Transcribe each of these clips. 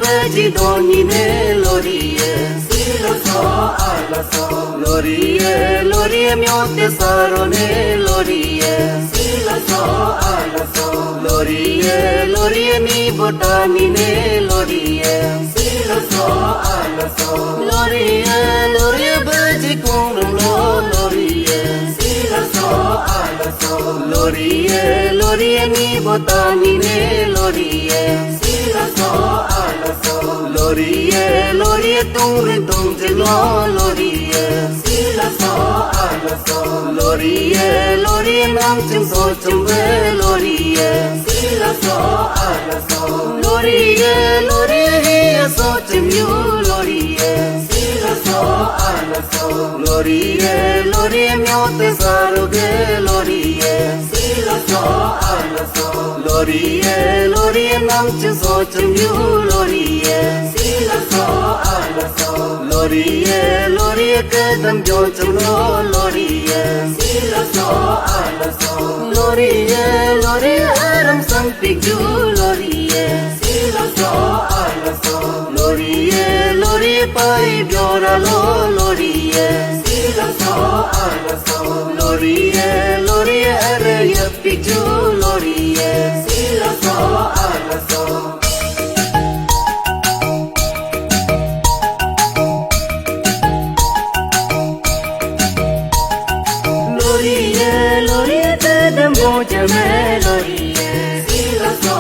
Baji doni ne loriye, silo so ala so. Loriye myote saro ne loriye, silo so ala so. Loriye ni botani ne loriye, silo so ala so. Loriye baji kunu lo loriye, silo so ala so. Loriye ni botani ne loriye, silo so ala so. Loriye tung lo loriye, silo so ala so. Loriye nam chim so chumbe loriye, silo so ala so. Loriye hiya so chim yu loriye, silo so ala so. Loriye myote saroge loriye, silo so ala so. Loriye nam chim so chim yu loriye, silo so ala so. Loriye kadam jo chum lo loriye, silo so ala so. Loriye aram sang pikju loriye, silo so ala so. Loriye pai biora lo loriye, silo so ala so. Loriye are yapikju loriye, silo so ala so. Loriye kadam boja me loriye, silo so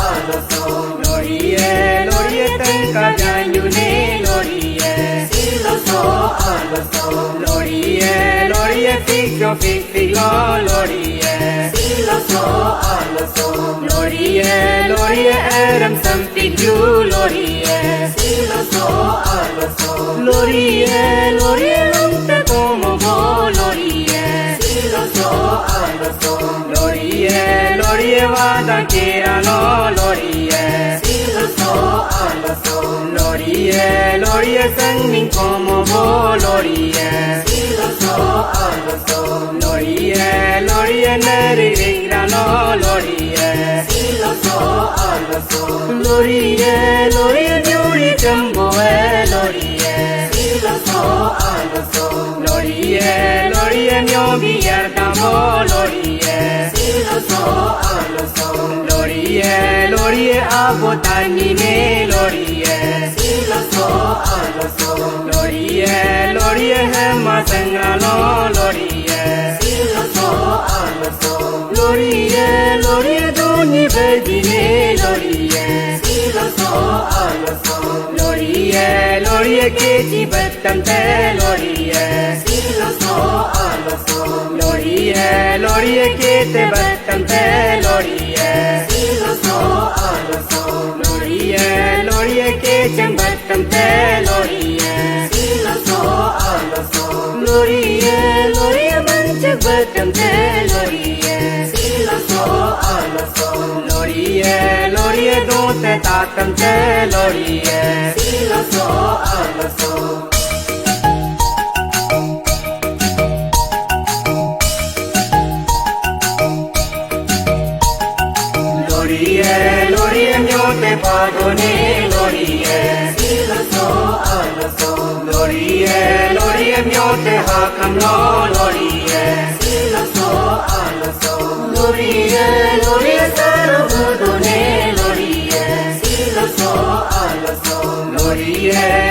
ala so. Loriye tanka janyu ne loriye, silo so ala so. Loriye fik lo loriye, silo so ala so. Loriye aram sampiju loriye, silo so ala so. Loriye lamte como bo loriye, silo so ala so. Loriye vada kera lo loriye, silo so ala so. Loriye sangning como bo loriye, silo so ala so. Loriye nari ringra lo loriye, silo so ala so. Loriye nyuri jambo e loriye, silo so ala so. Loriye myogi yartamo loriye, silo so ala so. Loriye abotani ne loriye, silo so ala so. Loriye hema sangra lo loriye, silo so ala so. Loriye doni baji ne loriye, silo so ala so. Loriye kechi battam te loriye, silo so ala so. Loriye kete battam te loriye, silo so ala so. Loriye kecham battam te loriye, silo so ala so. Loriye banchak battam te loriye, silo so ala so. Loriye dote tatam te loriye, silo so ala so. Loriye myote padone loriye, silo so ala so. Loriye myote hakam lo loriye, silo so ala so. Loriye saro budone loriye, silo so ala so. Loriye